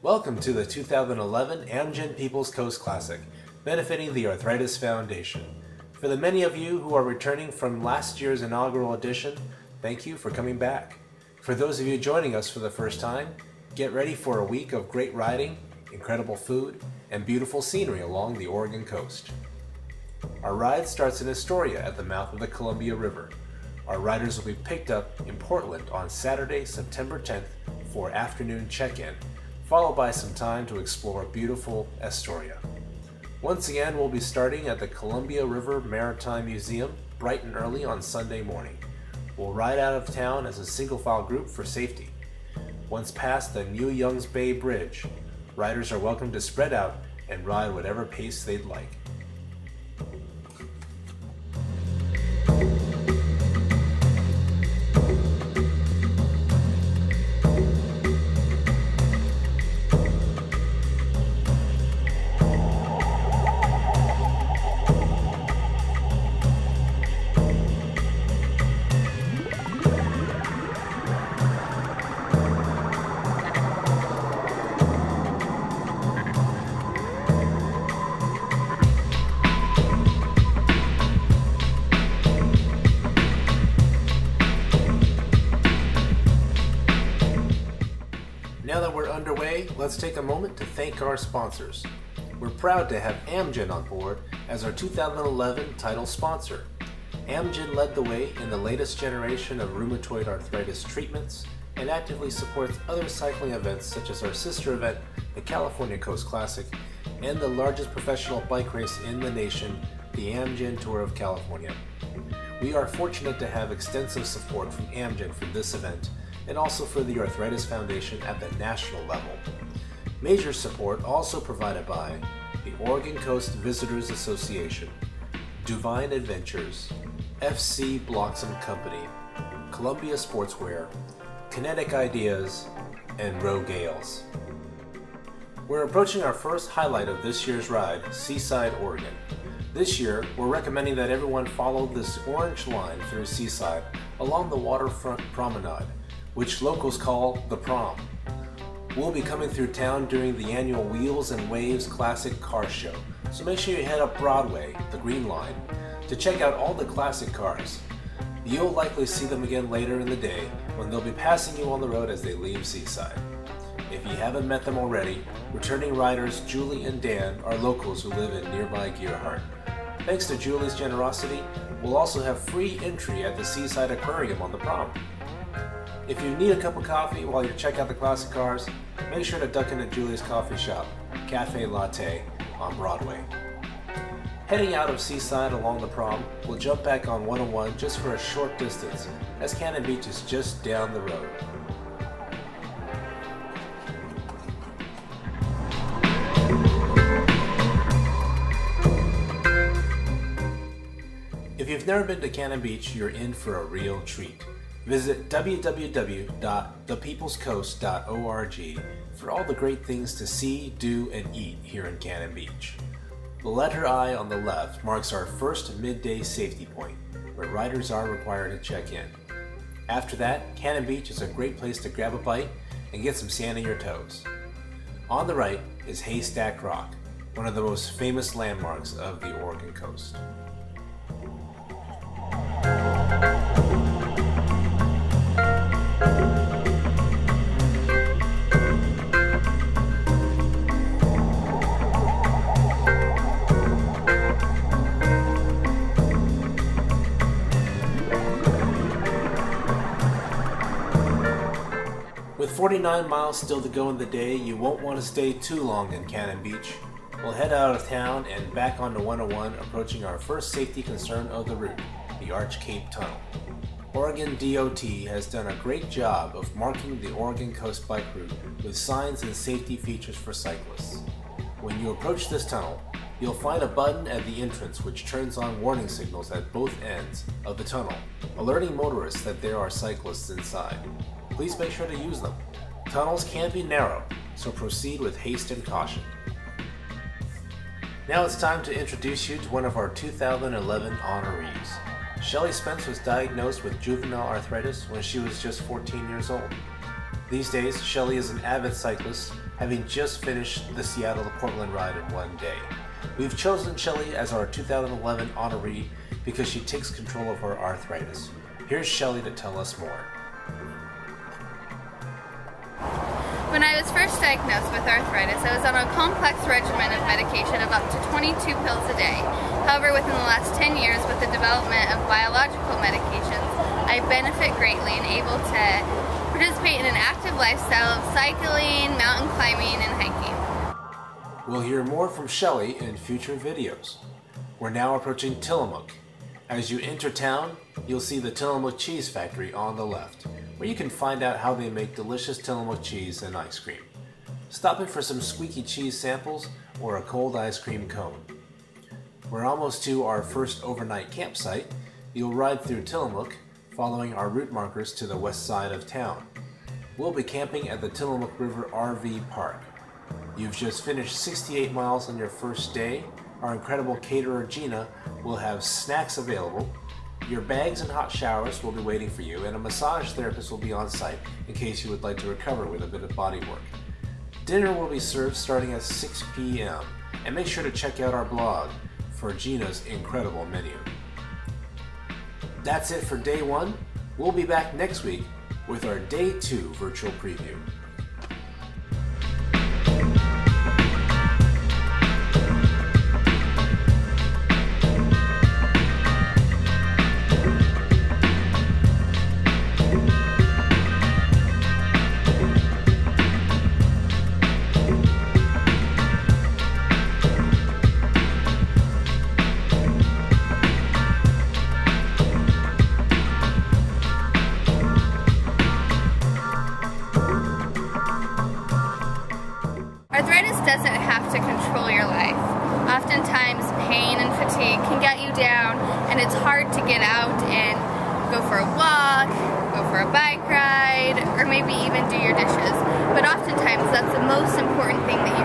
Welcome to the 2011 Amgen People's Coast Classic, benefiting the Arthritis Foundation. For the many of you who are returning from last year's inaugural edition, thank you for coming back. For those of you joining us for the first time, get ready for a week of great riding, incredible food, and beautiful scenery along the Oregon coast. Our ride starts in Astoria at the mouth of the Columbia River. Our riders will be picked up in Portland on Saturday, September 10th for afternoon check-in, followed by some time to explore beautiful Astoria. Once again, we'll be starting at the Columbia River Maritime Museum bright and early on Sunday morning. We'll ride out of town as a single-file group for safety. Once past the New Youngs Bay Bridge, riders are welcome to spread out and ride whatever pace they'd like. Now that we're underway, let's take a moment to thank our sponsors. We're proud to have Amgen on board as our 2011 title sponsor. Amgen led the way in the latest generation of rheumatoid arthritis treatments and actively supports other cycling events such as our sister event, the California Coast Classic, and the largest professional bike race in the nation, the Amgen Tour of California. We are fortunate to have extensive support from Amgen for this event, and also for the Arthritis Foundation at the national level. Major support also provided by the Oregon Coast Visitors Association, Duvine Adventures, FC Bloxham Company, Columbia Sportswear, Kinetic Ideas, and Roe Gales. We're approaching our first highlight of this year's ride, Seaside, Oregon. This year, we're recommending that everyone follow this orange line through Seaside along the waterfront promenade, which locals call the Prom. We'll be coming through town during the annual Wheels and Waves Classic Car Show, so make sure you head up Broadway, the Green Line, to check out all the classic cars. You'll likely see them again later in the day when they'll be passing you on the road as they leave Seaside. If you haven't met them already, returning riders Julie and Dan are locals who live in nearby Gearhart. Thanks to Julie's generosity, we'll also have free entry at the Seaside Aquarium on the Prom. If you need a cup of coffee while you check out the classic cars, make sure to duck into Julie's coffee shop, Cafe Latte, on Broadway. Heading out of Seaside along the Prom, we'll jump back on 101 just for a short distance, as Cannon Beach is just down the road. If you've never been to Cannon Beach, you're in for a real treat. Visit www.thepeoplescoast.org for all the great things to see, do, and eat here in Cannon Beach. The letter I on the left marks our first midday safety point, where riders are required to check in. After that, Cannon Beach is a great place to grab a bite and get some sand in your toes. On the right is Haystack Rock, one of the most famous landmarks of the Oregon coast. With 49 miles still to go in the day, you won't want to stay too long in Cannon Beach. We'll head out of town and back onto 101, approaching our first safety concern of the route, the Arch Cape Tunnel. Oregon DOT has done a great job of marking the Oregon Coast bike route with signs and safety features for cyclists. When you approach this tunnel, you'll find a button at the entrance which turns on warning signals at both ends of the tunnel, alerting motorists that there are cyclists inside. Please make sure to use them. Tunnels can be narrow, so proceed with haste and caution. Now it's time to introduce you to one of our 2011 honorees. Shelley Spence was diagnosed with juvenile arthritis when she was just 14 years old. These days, Shelley is an avid cyclist, having just finished the Seattle to Portland ride in one day. We've chosen Shelley as our 2011 honoree because she takes control of her arthritis. Here's Shelley to tell us more. When I was first diagnosed with arthritis, I was on a complex regimen of medication of up to 22 pills a day. However, within the last 10 years, with the development of biological medications, I benefit greatly and able to participate in an active lifestyle of cycling, mountain climbing, and hiking. We'll hear more from Shelley in future videos. We're now approaching Tillamook. As you enter town, you'll see the Tillamook Cheese Factory on the left, where you can find out how they make delicious Tillamook cheese and ice cream. Stop in for some squeaky cheese samples or a cold ice cream cone. We're almost to our first overnight campsite. You'll ride through Tillamook, following our route markers to the west side of town. We'll be camping at the Tillamook River RV Park. You've just finished 68 miles on your first day. Our incredible caterer Gina will have snacks available. Your bags and hot showers will be waiting for you, and a massage therapist will be on site in case you would like to recover with a bit of body work. Dinner will be served starting at 6 p.m. and make sure to check out our blog for Gina's incredible menu. That's it for day one. We'll be back next week with our day 2 virtual preview. Arthritis doesn't have to control your life. Oftentimes pain and fatigue can get you down, and it's hard to get out and go for a walk, go for a bike ride, or maybe even do your dishes. But oftentimes that's the most important thing that